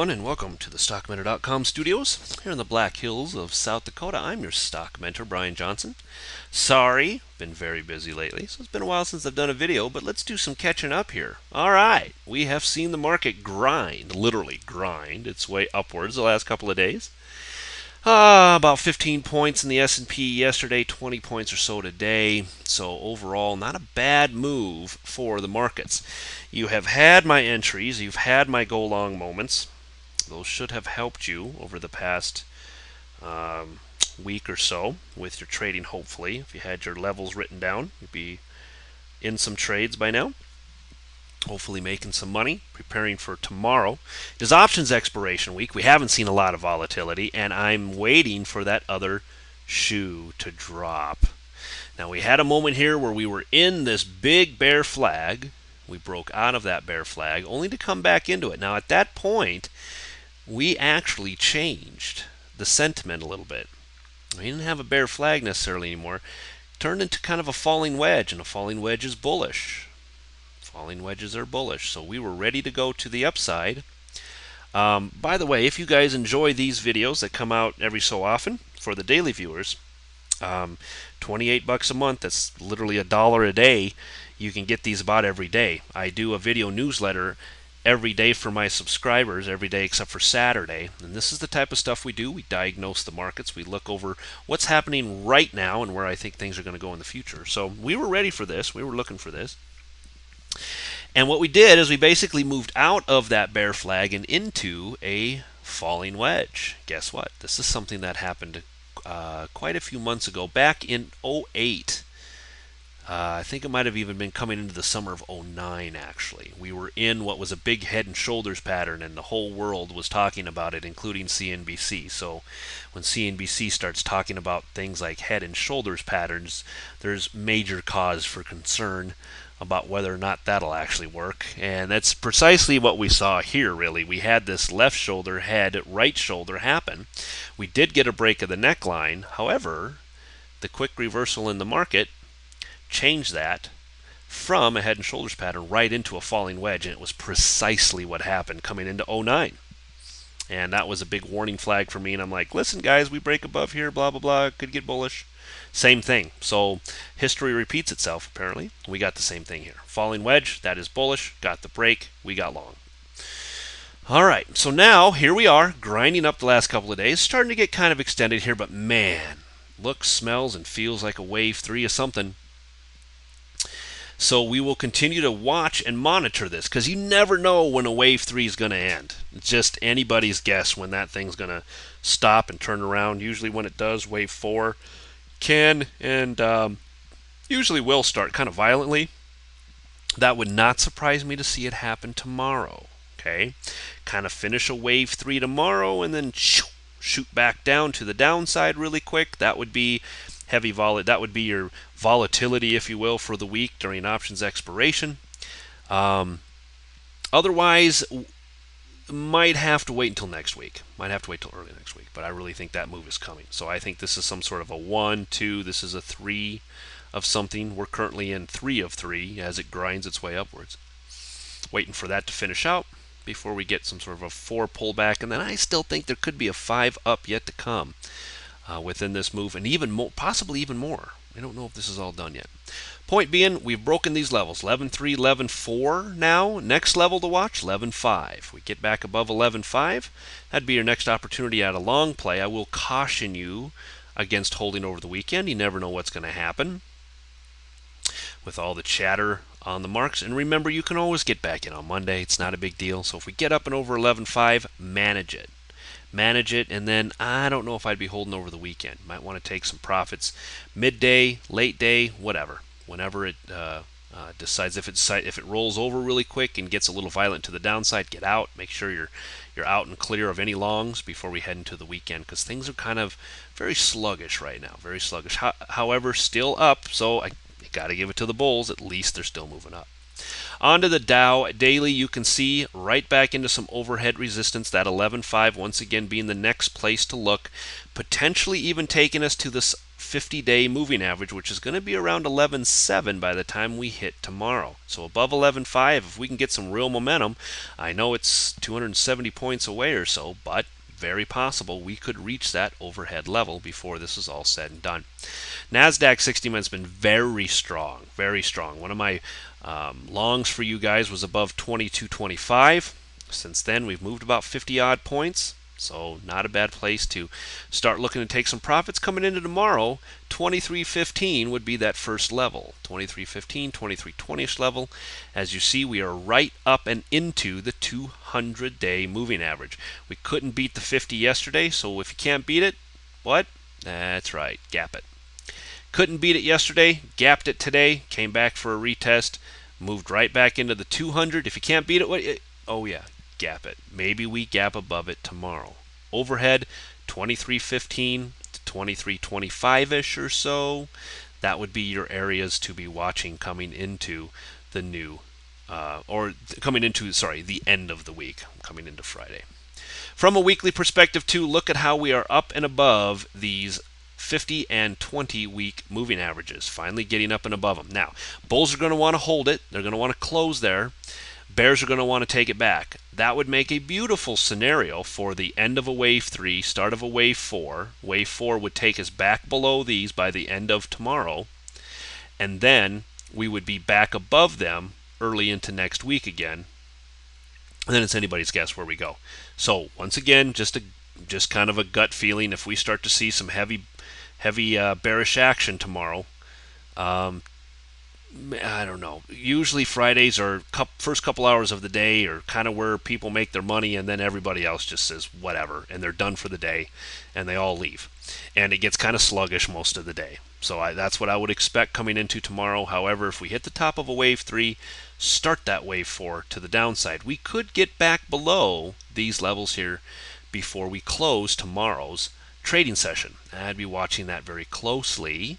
everyone, and welcome to the StockMentor.com studios here in the Black Hills of South Dakota. I'm your stock mentor, Brian Johnson. Sorry, been very busy lately, so it's been a while since I've done a video, but let's do some catching up here. All right, we have seen the market grind, literally grind, its way upwards the last couple of days. About 15 points in the S&P yesterday, 20 points or so today. So overall, not a bad move for the markets. You have had my entries. You've had my go-long moments. Those should have helped you over the past week or so with your trading, hopefully. If you had your levels written down, you'd be in some trades by now. Hopefully making some money, preparing for tomorrow. It is options expiration week. We haven't seen a lot of volatility, and I'm waiting for that other shoe to drop. Now, we had a moment here where we were in this big bear flag. We broke out of that bear flag, only to come back into it. Now, at that point, we actually changed the sentiment a little bit. We didn't have a bear flag necessarily anymore. It turned into kind of a falling wedge, and a falling wedge is bullish. Falling wedges are bullish, so we were ready to go to the upside. By the way, if you guys enjoy these videos that come out every so often for the daily viewers, 28 bucks a month, that's literally $1 a day. You can get these about every day. I do a video newsletter every day for my subscribers, every day except for Saturday. And this is the type of stuff we do. We diagnose the markets. We look over what's happening right now and where I think things are going to go in the future. So we were ready for this. We were looking for this. And what we did is we basically moved out of that bear flag and into a falling wedge. Guess what? This is something that happened quite a few months ago, back in 08. I think it might have even been coming into the summer of 09, actually. We were in what was a big head and shoulders pattern, and the whole world was talking about it, including CNBC. So when CNBC starts talking about things like head and shoulders patterns, there's major cause for concern about whether or not that'll actually work. And that's precisely what we saw here, really. We had this left shoulder, head, right shoulder happen. We did get a break of the neckline. However, the quick reversal in the market changed that from a head and shoulders pattern right into a falling wedge, and it was precisely what happened coming into 09. And that was a big warning flag for me, and I'm like, listen guys, we break above here, blah blah blah, could get bullish. Same thing. So history repeats itself, apparently. We got the same thing here. Falling wedge, that is bullish. Got the break, we got long. All right, so now here we are, grinding up the last couple of days. Starting to get kind of extended here, but man, looks, smells, and feels like a wave 3 of something. So we will continue to watch and monitor this, because you never know when a wave 3 is going to end. It's just anybody's guess when that thing's going to stop and turn around. Usually when it does, wave 4 can and usually will start kind of violently. That would not surprise me to see it happen tomorrow. Okay, kind of finish a wave 3 tomorrow and then shoot back down to the downside really quick. That would be heavy that would be your volatility, if you will, for the week during options expiration. Otherwise, might have to wait until next week. Might have to wait till early next week, but I really think that move is coming. So I think this is some sort of a 1, 2, this is a 3 of something. We're currently in 3 of 3 as it grinds its way upwards. Waiting for that to finish out before we get some sort of a 4 pullback, and then I still think there could be a 5 up yet to come within this move, and even more, possibly even more. I don't know if this is all done yet. Point being, we've broken these levels, 11.3, 11.4 now. Next level to watch, 11.5. We get back above 11.5, that'd be your next opportunity at a long play. I will caution you against holding over the weekend. You never know what's going to happen with all the chatter on the marks. And remember, you can always get back in on Monday. It's not a big deal. So if we get up and over 11.5, manage it. Manage it, and then I don't know if I'd be holding over the weekend. Might want to take some profits midday, late day, whatever. Whenever it decides, if it rolls over really quick and gets a little violent to the downside, get out. Make sure you're out and clear of any longs before we head into the weekend, because things are kind of very sluggish right now. Very sluggish. However, still up. So you got to give it to the bulls. At least they're still moving up. Onto the Dow daily, you can see right back into some overhead resistance, that 11.5 once again being the next place to look, potentially even taking us to this 50-day moving average, which is going to be around 11.7 by the time we hit tomorrow. So above 11.5, if we can get some real momentum, I know it's 270 points away or so, but very possible we could reach that overhead level before this is all said and done. NASDAQ 60 months been very strong, very strong. One of my longs for you guys was above 22.25. Since then, we've moved about 50 odd points. So not a bad place to start looking to take some profits coming into tomorrow. 23.15 would be that first level. 23.15, 23.20ish level. As you see, we are right up and into the 200-day moving average. We couldn't beat the 50 yesterday, so if you can't beat it, what? That's right, gap it. Couldn't beat it yesterday, gapped it today, came back for a retest, moved right back into the 200. If you can't beat it, what? Oh yeah, gap it. Maybe we gap above it tomorrow. Overhead 23.15 to 23.25ish or so. That would be your areas to be watching coming into the new the end of the week, coming into Friday. From a weekly perspective too, look at how we are up and above these 50 and 20 week moving averages, finally getting up and above them. Now, bulls are going to want to hold it. They're going to want to close there. Bears are going to want to take it back. That would make a beautiful scenario for the end of a wave 3, start of a wave 4. Wave 4 would take us back below these by the end of tomorrow, and then we would be back above them early into next week again. And then it's anybody's guess where we go. So once again, just kind of a gut feeling. If we start to see some heavy bearish action tomorrow, I don't know. Usually Fridays are first couple hours of the day are kind of where people make their money, and then everybody else just says whatever, and they're done for the day, and they all leave. And it gets kind of sluggish most of the day. So that's what I would expect coming into tomorrow. However, if we hit the top of a wave 3, start that wave 4 to the downside, we could get back below these levels here before we close tomorrow's trading session. I'd be watching that very closely.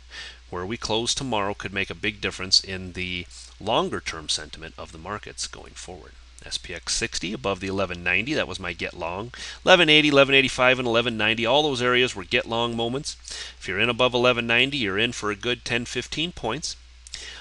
Where we close tomorrow could make a big difference in the longer term sentiment of the markets going forward. SPX 60 above the 1190, that was my get long. 1180, 1185, and 1190, all those areas were get long moments. If you're in above 1190, you're in for a good 10-15 points.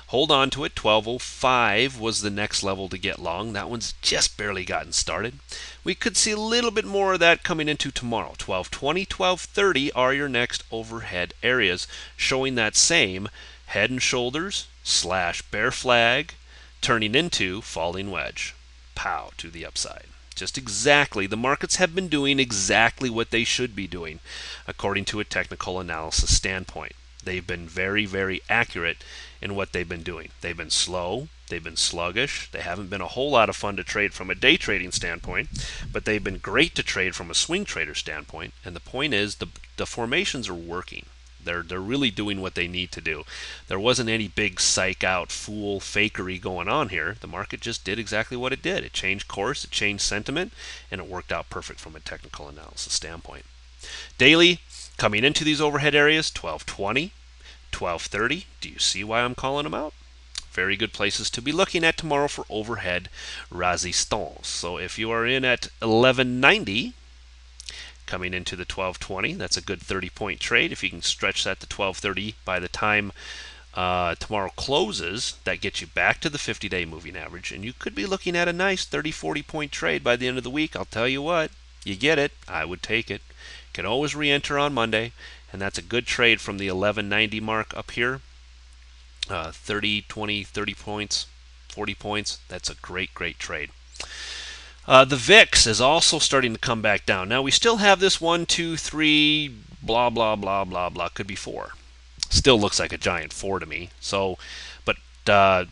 Hold on to it. 1205 was the next level to get long. That one's just barely gotten started. We could see a little bit more of that coming into tomorrow. 1220, 1230 are your next overhead areas, showing that same head and shoulders / bear flag turning into falling wedge. Pow to the upside. Just exactly, the markets have been doing exactly what they should be doing according to a technical analysis standpoint. They've been very, very accurate in what they've been doing. They've been slow, they've been sluggish, they haven't been a whole lot of fun to trade from a day trading standpoint, but they've been great to trade from a swing trader standpoint. And the point is, the formations are working. They're really doing what they need to do. There wasn't any big psych out, fool, fakery going on here. The market just did exactly what it did. It changed course, it changed sentiment, and it worked out perfect from a technical analysis standpoint. Daily, coming into these overhead areas, 1220, 1230. Do you see why I'm calling them out? Very good places to be looking at tomorrow for overhead resistance. So if you are in at 1190, coming into the 1220, that's a good 30-point trade. If you can stretch that to 1230 by the time tomorrow closes, that gets you back to the 50-day moving average, and you could be looking at a nice 30-40 point trade by the end of the week. I'll tell you what, you get it, I would take it. Can always re-enter on Monday, and that's a good trade from the 1190 mark up here. 30, 20, 30 points, 40 points. That's a great trade. The VIX is also starting to come back down. Now we still have this 1, 2, 3, blah, blah, blah, blah, blah. Could be 4. Still looks like a giant 4 to me. So, but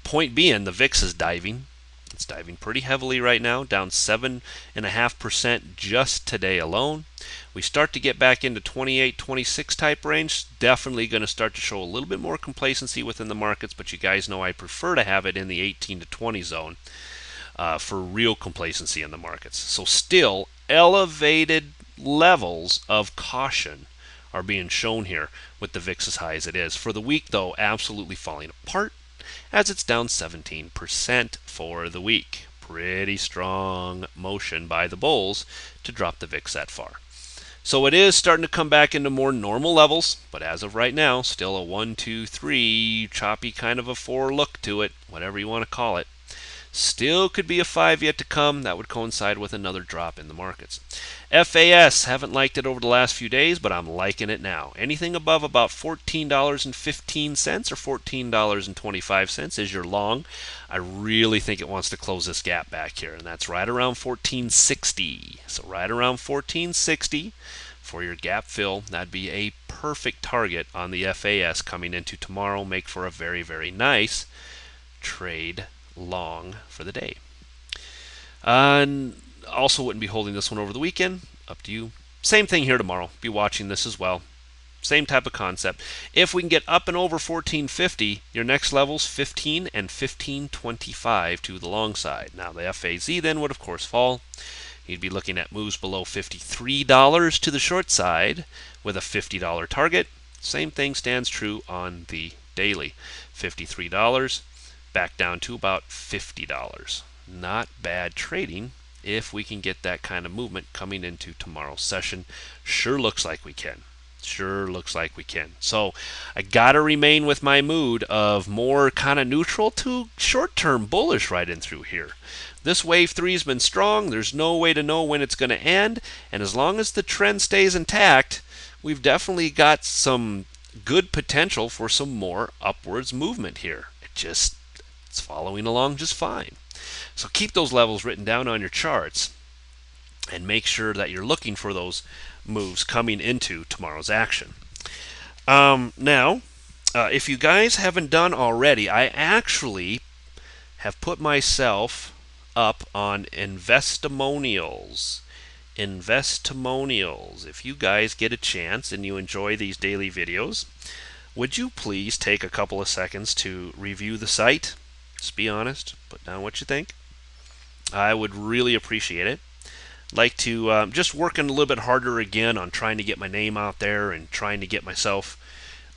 point being, the VIX is diving. It's diving pretty heavily right now, down 7.5% just today alone. We start to get back into 28, 26 type range. Definitely going to start to show a little bit more complacency within the markets, but you guys know I prefer to have it in the 18 to 20 zone for real complacency in the markets. So still elevated levels of caution are being shown here with the VIX as high as it is. For the week, though, absolutely falling apart. as it's down 17% for the week. Pretty strong motion by the bulls to drop the VIX that far. So it is starting to come back into more normal levels, but as of right now, still a 1, 2, 3, choppy kind of a 4 look to it, whatever you want to call it. Still could be a 5 yet to come. That would coincide with another drop in the markets. FAS, haven't liked it over the last few days, but I'm liking it now. Anything above about $14.15 or $14.25 is your long. I really think it wants to close this gap back here, and that's right around 1460. So right around 1460 for your gap fill. That'd be a perfect target on the FAS coming into tomorrow. Make for a very, very nice trade long for the day. And also wouldn't be holding this one over the weekend. Up to you. Same thing here tomorrow. Be watching this as well. Same type of concept. If we can get up and over 1450, your next levels 15 and 1525 to the long side. Now the FAZ then would of course fall. You'd be looking at moves below $53 to the short side with a $50 target. Same thing stands true on the daily. $53 back down to about $50. Not bad trading if we can get that kind of movement coming into tomorrow's session. Sure looks like we can. Sure looks like we can. So I got to remain with my mood of more kind of neutral to short-term bullish right in through here. This wave 3 has been strong. There's no way to know when it's going to end. And as long as the trend stays intact, we've definitely got some good potential for some more upwards movement here. It's following along just fine. So keep those levels written down on your charts and make sure that you're looking for those moves coming into tomorrow's action. Now, if you guys haven't done already, I actually have put myself up on Investimonials. Investimonials. If you guys get a chance and you enjoy these daily videos, would you please take a couple of seconds to review the site? Just be honest. Put down what you think. I would really appreciate it. Like to just working a little bit harder again on trying to get my name out there and trying to get myself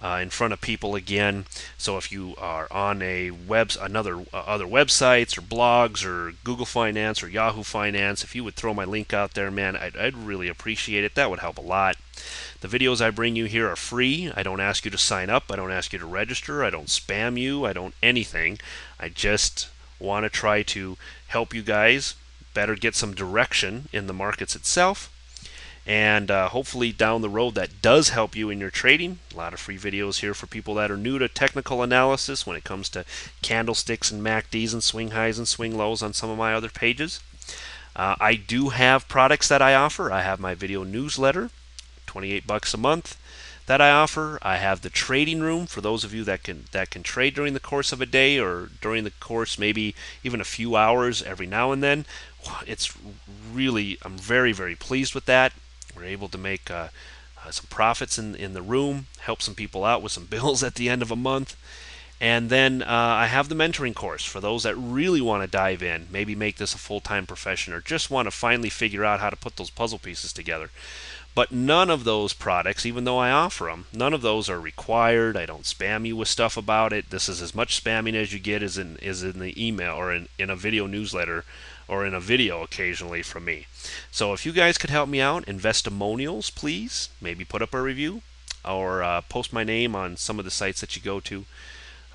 in front of people again. So if you are on a other websites or blogs or Google Finance or Yahoo Finance, if you would throw my link out there, man, I'd really appreciate it. That would help a lot. The videos I bring you here are free. I don't ask you to sign up. I don't ask you to register. I don't spam you. I don't anything. I just want to try to help you guys better get some direction in the markets itself. And hopefully down the road that does help you in your trading. A lot of free videos here for people that are new to technical analysis when it comes to candlesticks and MACDs and swing highs and swing lows on some of my other pages. I do have products that I offer. I have my video newsletter, $28 a month, that I offer. I have the trading room for those of you that can trade during the course of a day or during the course maybe even a few hours every now and then. It's really, I'm very, very pleased with that. We're able to make some profits in the room, help some people out with some bills at the end of a month. And then I have the mentoring course for those that really want to dive in, maybe make this a full-time profession, or just want to finally figure out how to put those puzzle pieces together. But none of those products, even though I offer them, none of those are required. I don't spam you with stuff about it. This is as much spamming as you get is in the email or in a video newsletter or in a video occasionally from me. So if you guys could help me out, Investimonials, please. Maybe put up a review or post my name on some of the sites that you go to.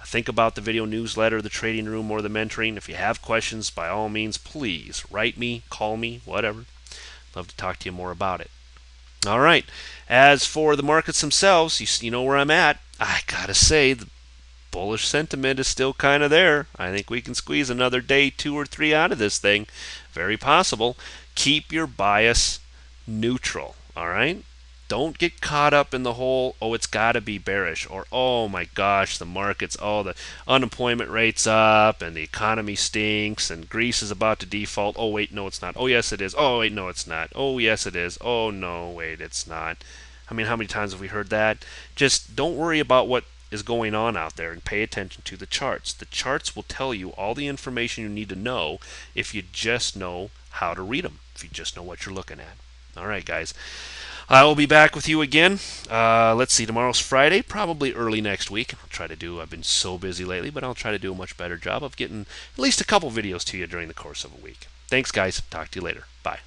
Think about the video newsletter, the trading room, or the mentoring. If you have questions, by all means, please write me, call me, whatever. Love to talk to you more about it. All right. As for the markets themselves, you know where I'm at. I gotta say, the bullish sentiment is still kind of there. I think we can squeeze another day, 2 or 3 out of this thing. Very possible. Keep your bias neutral. All right. Don't get caught up in the whole, oh, it's got to be bearish, or oh my gosh, the market's, oh, the unemployment rate's up and the economy stinks and Greece is about to default. Oh, wait, no, it's not. Oh, yes, it is. Oh, wait, no, it's not. Oh, yes, it is. Oh, no, wait, it's not. I mean, how many times have we heard that? Just don't worry about what is going on out there and pay attention to the charts. The charts will tell you all the information you need to know if you just know how to read them, if you just know what you're looking at. All right, guys. I will be back with you again. Let's see, tomorrow's Friday, probably early next week. I've been so busy lately, but I'll try to do a much better job of getting at least a couple videos to you during the course of a week. Thanks, guys. Talk to you later. Bye.